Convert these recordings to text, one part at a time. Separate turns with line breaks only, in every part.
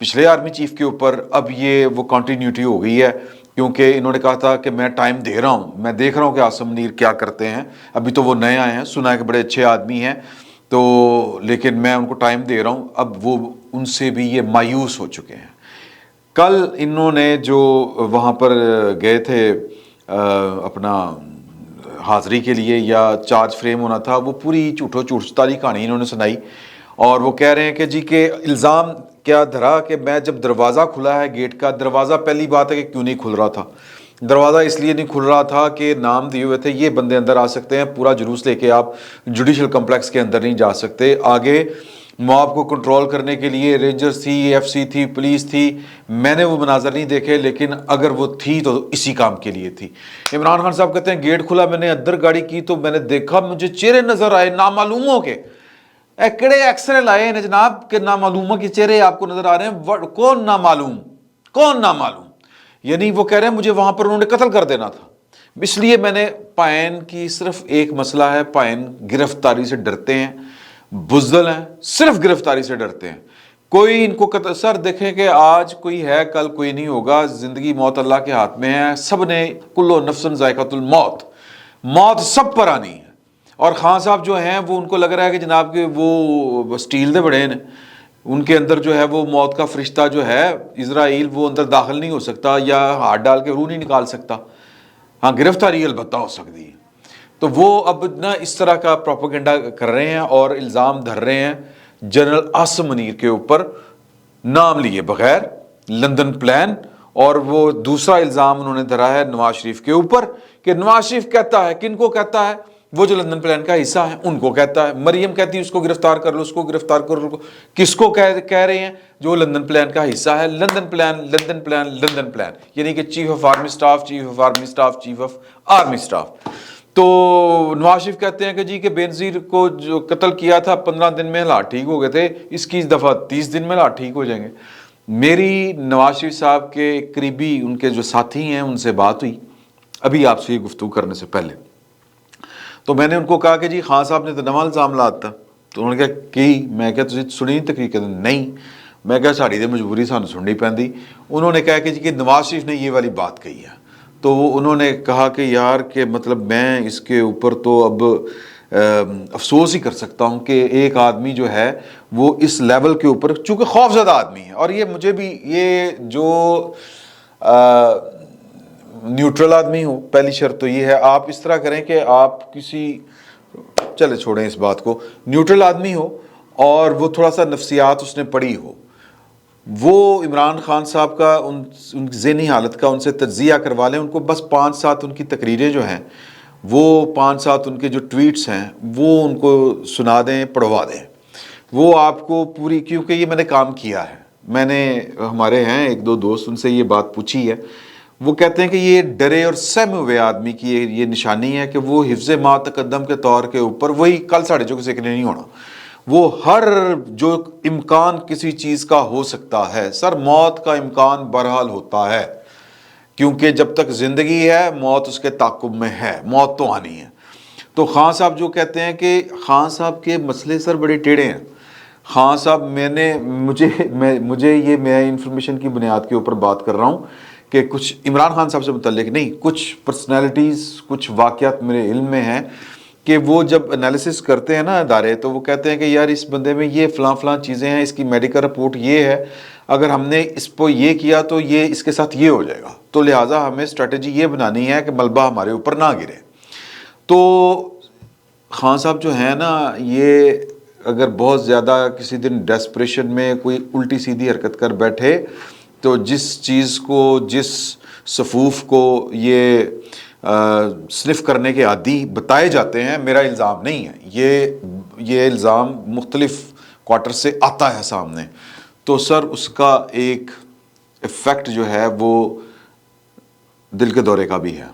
پچھلے army chief کے اوپر اب یہ وہ کنٹینیوٹی ہو گئی ہے، کیونکہ انہوں نے کہا تھا کہ میں ٹائم دے رہا ہوں، میں دیکھ رہا ہوں کہ عاصم منیر کیا کرتے ہیں، ابھی تو وہ نئے آئے ہیں، سنا ہے کہ بڑے اچھے آدمی ہیں، تو لیکن میں ان کو ٹائم دے رہا ہوں، اب وہ ان سے بھی یہ مایوس ہو چکے ہیں۔ کل انہوں نے جو وہاں پر گئے تھے اپنا حاضری کے لیے یا چارج فریم ہونا تھا، وہ پوری جھوٹو جھوٹتاری کہانی انہوں نے سنائی، اور وہ کہہ رہے ہیں کہ جی کہ الزام کیا دھرا کہ میں جب دروازہ کھلا ہے گیٹ کا، دروازہ پہلی بات ہے کہ کیوں نہیں کھل رہا تھا، دروازہ اس لیے نہیں کھل رہا تھا کہ نام دیے ہوئے تھے یہ بندے اندر آ سکتے ہیں، پورا جلوس لے کے آپ جوڈیشل کمپلیکس کے اندر نہیں جا سکتے، آگے موب کو کنٹرول کرنے کے لیے رینجرز تھی، ایف سی تھی، پولیس تھی، میں نے وہ مناظر نہیں دیکھے، لیکن اگر وہ تھی تو اسی کام کے لیے تھی۔ عمران خان صاحب کہتے ہیں گیٹ کھلا، میں نے اندر گاڑی کی تو میں نے دیکھا مجھے چہرے نظر آئے نامعلوموں کے، ایکڑے ایکسرے لائے ہیں جناب کہ نامعلوموں کے چہرے آپ کو نظر آ رہے ہیں، کون نامعلوم، کون نامعلوم، یعنی وہ کہہ رہے ہیں مجھے وہاں پر انہوں نے قتل کر دینا تھا، اس لیے میں نے پائن کی صرف ایک مسئلہ ہے، پائن گرفتاری سے ڈرتے ہیں، بزدل ہیں، صرف گرفتاری سے ڈرتے ہیں، کوئی ان کو قتل، سر دیکھیں کہ آج کوئی ہے کل کوئی نہیں ہوگا، زندگی موت اللہ کے ہاتھ میں ہے، سب نے کلو نفسن ذائقۃ الموت، موت سب پر آنی ہے، اور خان صاحب جو ہیں وہ ان کو لگ رہا ہے کہ جناب کہ وہ سٹیل دے بڑے ہیں، ان کے اندر جو ہے وہ موت کا فرشتہ جو ہے اسرائیل وہ اندر داخل نہیں ہو سکتا یا ہاتھ ڈال کے روح نہیں نکال سکتا، ہاں گرفتاری البتہ ہو سکتی ہے۔ تو وہ اب نہ اس طرح کا پروپیگنڈا کر رہے ہیں اور الزام دھر رہے ہیں جنرل عاصم منیر کے اوپر نام لیے بغیر، لندن پلان، اور وہ دوسرا الزام انہوں نے دھرا ہے نواز شریف کے اوپر کہ نواز شریف کہتا ہے، کن کو کہتا ہے، وہ جو لندن پلان کا حصہ ہے ان کو کہتا ہے، مریم کہتی ہے اس کو گرفتار کر لو، اس کو گرفتار کر لو، کس کو کہہ رہے ہیں، جو لندن پلان کا حصہ ہے، London plan London plan London plan, یعنی کہ chief of army staff, chief of army staff, chief of army staff. تو نواز شریف کہتے ہیں کہ جی کہ بینظیر کو جو قتل کیا تھا 15 دن میں حالات ٹھیک ہو گئے تھے، اس کی اس دفعہ 30 دن میں حالات ٹھیک ہو جائیں گے۔ میری نواز شریف صاحب کے قریبی ان کے جو ساتھی ہیں ان سے بات ہوئی ابھی آپ سے یہ گفتگو کرنے سے پہلے، تو میں نے ان کو کہا کہ جی خان صاحب نے تو نواں الزام لاتا، تو انہوں نے کہا کہ میں کہا تسی سنی تقریر، کہتے نہیں، میں کہا ساڑی دے مجبوری سانو سننی پیندی، انہوں نے کہا کہ جی کہ نواز شریف نے یہ والی بات کہی ہے، تو انہوں نے کہا کہ یار کہ مطلب میں اس کے اوپر تو اب افسوس ہی کر سکتا ہوں کہ ایک آدمی جو ہے وہ اس لیول کے اوپر، چونکہ خوف زدہ آدمی ہے، اور یہ مجھے بھی یہ جو نیوٹرل آدمی ہو، پہلی شرط تو یہ ہے آپ اس طرح کریں کہ آپ کسی، چلے چھوڑیں اس بات کو، نیوٹرل آدمی ہو اور وہ تھوڑا سا نفسیات اس نے پڑھی ہو، وہ عمران خان صاحب کا ان کی ذہنی حالت کا ان سے تجزیہ کروا لیں، ان کو بس 5-7 ان کی تقریریں جو ہیں وہ 5-7 ان کے جو ٹویٹس ہیں وہ ان کو سنا دیں، پڑھوا دیں، وہ آپ کو پوری، کیونکہ یہ میں نے کام کیا ہے، میں نے ہمارے ہیں ایک دو دوست ان سے یہ بات پوچھی ہے، وہ کہتے ہیں کہ یہ ڈرے اور سہمے ہوئے آدمی کی یہ نشانی ہے کہ وہ حفظ ما تقدم کے طور کے اوپر وہی کل ساڑھے جو کسی کے نہیں ہونا، وہ ہر جو امکان کسی چیز کا ہو سکتا ہے، سر موت کا امکان بہرحال ہوتا ہے، کیونکہ جب تک زندگی ہے موت اس کے تعاقب میں ہے، موت تو آنی ہے۔ تو خان صاحب جو کہتے ہیں کہ خان صاحب کے مسئلے سر بڑے ٹیڑھے ہیں، خان صاحب مجھے یہ میں انفارمیشن کی بنیاد کے اوپر بات کر رہا ہوں کہ کچھ عمران خان صاحب سے متعلق نہیں، کچھ پرسنالٹیز، کچھ واقعات میرے علم میں ہیں کہ وہ جب انالیسس کرتے ہیں نا ادارے، تو وہ کہتے ہیں کہ یار اس بندے میں یہ فلاں فلاں چیزیں ہیں، اس کی میڈیکل رپورٹ یہ ہے، اگر ہم نے اس کو یہ کیا تو یہ اس کے ساتھ یہ ہو جائے گا، تو لہٰذا ہمیں اسٹریٹجی یہ بنانی ہے کہ ملبہ ہمارے اوپر نہ گرے۔ تو خان صاحب جو ہیں نا، یہ اگر بہت زیادہ کسی دن ڈیسپریشن میں کوئی الٹی سیدھی حرکت کر بیٹھے تو جس چیز کو، جس صفوف کو یہ صرف کرنے کے عادی بتائے جاتے ہیں، میرا الزام نہیں ہے، یہ الزام مختلف کوارٹر سے آتا ہے سامنے، تو سر اس کا ایک ایفیکٹ جو ہے وہ دل کے دورے کا بھی ہے،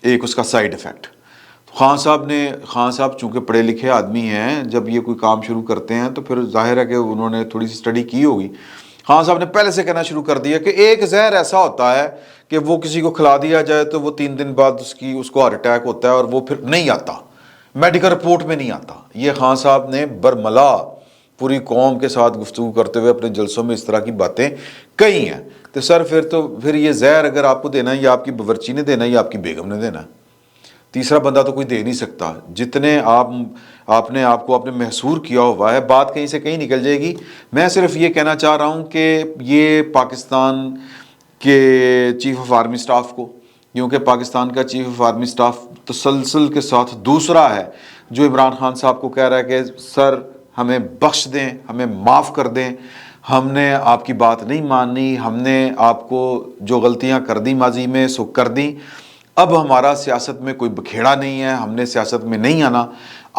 ایک اس کا سائیڈ ایفیکٹ۔ خان صاحب چونکہ پڑھے لکھے آدمی ہیں، جب یہ کوئی کام شروع کرتے ہیں تو پھر ظاہر ہے کہ انہوں نے تھوڑی سی اسٹڈی کی ہوگی۔ خان صاحب نے پہلے سے کہنا شروع کر دیا کہ ایک زہر ایسا ہوتا ہے کہ وہ کسی کو کھلا دیا جائے تو وہ 3 دن بعد اس کو ہارٹ اٹیک ہوتا ہے اور وہ پھر نہیں آتا، میڈیکل رپورٹ میں نہیں آتا۔ یہ خان صاحب نے برملا پوری قوم کے ساتھ گفتگو کرتے ہوئے اپنے جلسوں میں اس طرح کی باتیں کہی ہیں، تو سر پھر یہ زہر اگر آپ کو دینا ہے یا آپ کی باورچی نے دینا ہے یا آپ کی بیگم نے دینا ہے، تیسرا بندہ تو کوئی دے نہیں سکتا۔ جتنے آپ نے آپ کو آپ نے محصور کیا ہوا ہے، بات کہیں سے کہیں نکل جائے گی۔ میں صرف یہ کہنا چاہ رہا ہوں کہ یہ پاکستان کے چیف آف آرمی سٹاف کو، کیونکہ پاکستان کا چیف آف آرمی سٹاف تسلسل کے ساتھ دوسرا ہے جو عمران خان صاحب کو کہہ رہا ہے کہ سر ہمیں بخش دیں، ہمیں معاف کر دیں، ہم نے آپ کی بات نہیں مانی، ہم نے آپ کو جو غلطیاں کر دی ماضی میں سو کر دیں، اب ہمارا سیاست میں کوئی بکھیڑا نہیں ہے، ہم نے سیاست میں نہیں آنا۔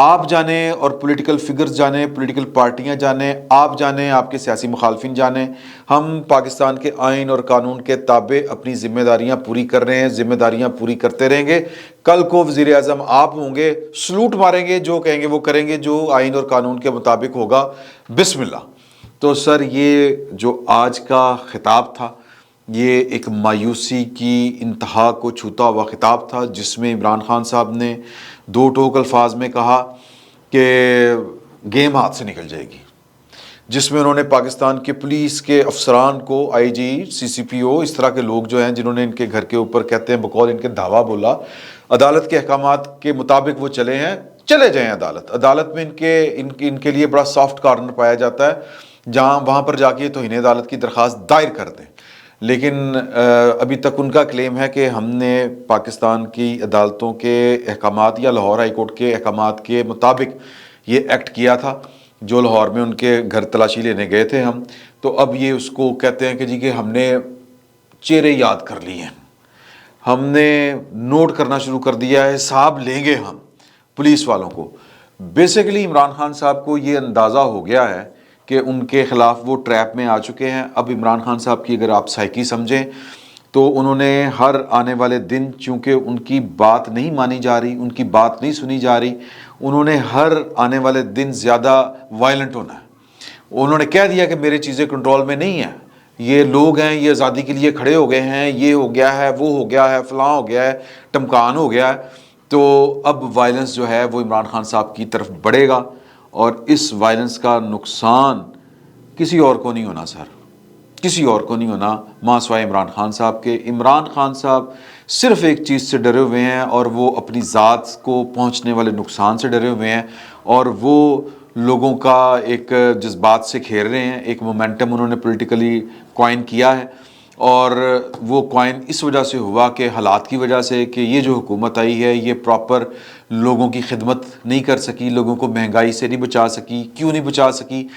آپ جانیں اور پولیٹیکل فگرز جانیں، پولیٹیکل پارٹیاں جانیں، آپ جانیں، آپ کے سیاسی مخالفین جانیں، ہم پاکستان کے آئین اور قانون کے تابع اپنی ذمہ داریاں پوری کر رہے ہیں، ذمہ داریاں پوری کرتے رہیں گے۔ کل کو وزیر اعظم آپ ہوں گے، سلوٹ ماریں گے، جو کہیں گے وہ کریں گے، جو آئین اور قانون کے مطابق ہوگا، بسم اللہ۔ تو سر یہ جو آج کا خطاب تھا، یہ ایک مایوسی کی انتہا کو چھوتا ہوا خطاب تھا، جس میں عمران خان صاحب نے دو ٹوک الفاظ میں کہا کہ گیم ہاتھ سے نکل جائے گی، جس میں انہوں نے پاکستان کے پولیس کے افسران کو، آئی جی، سی سی پی او، اس طرح کے لوگ جو ہیں جنہوں نے ان کے گھر کے اوپر کہتے ہیں بقول ان کے دھاوا بولا، عدالت کے احکامات کے مطابق وہ چلے ہیں، چلے جائیں عدالت میں ان کے لیے بڑا سافٹ کارنر پایا جاتا ہے، جہاں وہاں پر جا کے توہین عدالت کی درخواست دائر کر دیں۔ لیکن ابھی تک ان کا کلیم ہے کہ ہم نے پاکستان کی عدالتوں کے احکامات یا لاہور ہائی کورٹ کے احکامات کے مطابق یہ ایکٹ کیا تھا، جو لاہور میں ان کے گھر تلاشی لینے گئے تھے ہم، تو اب یہ اس کو کہتے ہیں کہ جی کہ ہم نے چہرے یاد کر لیے ہیں، ہم نے نوٹ کرنا شروع کر دیا ہے، حساب لیں گے ہم پولیس والوں کو۔ بیسیکلی عمران خان صاحب کو یہ اندازہ ہو گیا ہے کہ ان کے خلاف وہ ٹریپ میں آ چکے ہیں۔ اب عمران خان صاحب کی اگر آپ سائیکی سمجھیں تو انہوں نے ہر آنے والے دن، چونکہ ان کی بات نہیں مانی جا رہی، ان کی بات نہیں سنی جا رہی، انہوں نے ہر آنے والے دن زیادہ وائلنٹ ہونا ہے۔ انہوں نے کہہ دیا کہ میری چیزیں کنٹرول میں نہیں ہیں، یہ لوگ ہیں، یہ آزادی کے لیے کھڑے ہو گئے ہیں، یہ ہو گیا ہے، وہ ہو گیا ہے، فلاں ہو گیا ہے، ٹمکان ہو گیا ہے۔ تو اب وائلنس جو ہے وہ عمران خان صاحب کی طرف بڑھے گا، اور اس وائلنس کا نقصان کسی اور کو نہیں ہونا سر، کسی اور کو نہیں ہونا ماں سوائے عمران خان صاحب کے۔ عمران خان صاحب صرف ایک چیز سے ڈرے ہوئے ہیں، اور وہ اپنی ذات کو پہنچنے والے نقصان سے ڈرے ہوئے ہیں، اور وہ لوگوں کا ایک جذبات سے کھیر رہے ہیں۔ ایک مومنٹم انہوں نے پولیٹیکلی کوائن کیا ہے، اور وہ کوائن اس وجہ سے ہوا کہ حالات کی وجہ سے، کہ یہ جو حکومت آئی ہے یہ پراپر لوگوں کی خدمت نہیں کر سکی، لوگوں کو مہنگائی سے نہیں بچا سکی۔ کیوں نہیں بچا سکی؟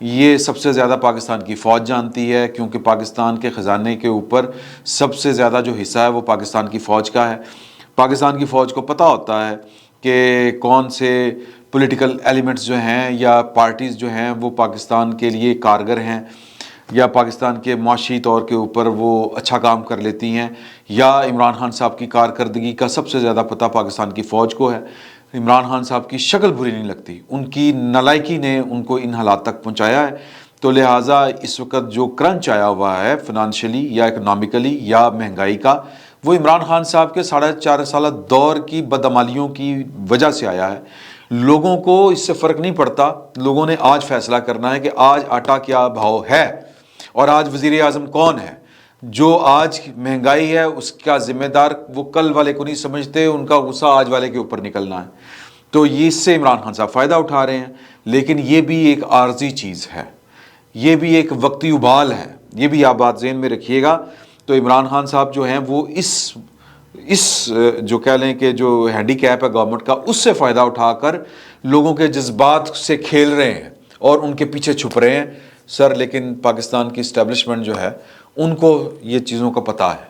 یہ سب سے زیادہ پاکستان کی فوج جانتی ہے، کیونکہ پاکستان کے خزانے کے اوپر سب سے زیادہ جو حصہ ہے وہ پاکستان کی فوج کا ہے۔ پاکستان کی فوج کو پتہ ہوتا ہے کہ کون سے پولیٹیکل ایلیمنٹس جو ہیں یا پارٹیز جو ہیں وہ پاکستان کے لیے کارگر ہیں، یا پاکستان کے معاشی طور کے اوپر وہ اچھا کام کر لیتی ہیں، یا عمران خان صاحب کی کارکردگی کا سب سے زیادہ پتہ پاکستان کی فوج کو ہے۔ عمران خان صاحب کی شکل بری نہیں لگتی، ان کی نالائکی نے ان کو ان حالات تک پہنچایا ہے۔ تو لہٰذا اس وقت جو کرنچ آیا ہوا ہے فنانشلی یا اکنامکلی یا مہنگائی کا، وہ عمران خان صاحب کے 4.5 سالہ دور کی بدعمالیوں کی وجہ سے آیا ہے۔ لوگوں کو اس سے فرق نہیں پڑتا، لوگوں نے آج فیصلہ کرنا ہے کہ آج آٹا کیا بھاؤ ہے، اور آج وزیر اعظم کون ہے۔ جو آج مہنگائی ہے اس کا ذمہ دار وہ کل والے کو نہیں سمجھتے، ان کا غصہ آج والے کے اوپر نکلنا ہے۔ تو یہ اس سے عمران خان صاحب فائدہ اٹھا رہے ہیں، لیکن یہ بھی ایک عارضی چیز ہے، یہ بھی ایک وقتی ابال ہے، یہ بھی آپ بات ذہن میں رکھیے گا۔ تو عمران خان صاحب جو ہیں وہ اس جو کہہ لیں کہ جو ہینڈی کیپ ہے گورنمنٹ کا، اس سے فائدہ اٹھا کر لوگوں کے جذبات سے کھیل رہے ہیں اور ان کے پیچھے چھپ رہے ہیں سر۔ لیکن پاکستان کی اسٹیبلشمنٹ جو ہے ان کو یہ چیزوں کا پتہ ہے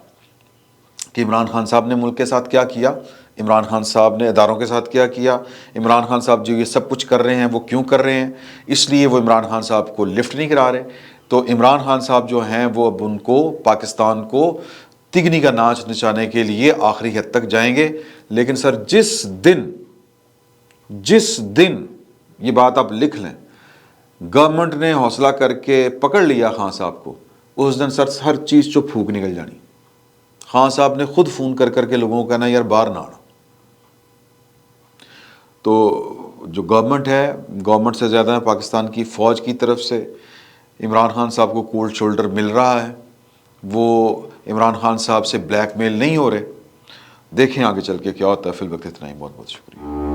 کہ عمران خان صاحب نے ملک کے ساتھ کیا کیا، عمران خان صاحب نے اداروں کے ساتھ کیا کیا، عمران خان صاحب جو یہ سب کچھ کر رہے ہیں وہ کیوں کر رہے ہیں۔ اس لیے وہ عمران خان صاحب کو لفٹ نہیں کرا رہے۔ تو عمران خان صاحب جو ہیں وہ اب ان کو پاکستان کو تگنی کا ناچ نچانے کے لیے آخری حد تک جائیں گے۔ لیکن سر جس دن یہ بات آپ لکھ لیں، گورنمنٹ نے حوصلہ کر کے پکڑ لیا خان صاحب کو، اس دن سر ہر چیز چو پھونک نکل جانی۔ خان صاحب نے خود فون کر کے لوگوں کو کہنا یار باہر نہ آنا۔ تو جو گورنمنٹ ہے، گورنمنٹ سے زیادہ پاکستان کی فوج کی طرف سے عمران خان صاحب کو کولڈ شولڈر مل رہا ہے، وہ عمران خان صاحب سے بلیک میل نہیں ہو رہے۔ دیکھیں آگے چل کے کیا ہوتا ہے۔ فی الوقت اتنا ہی، بہت بہت شکریہ۔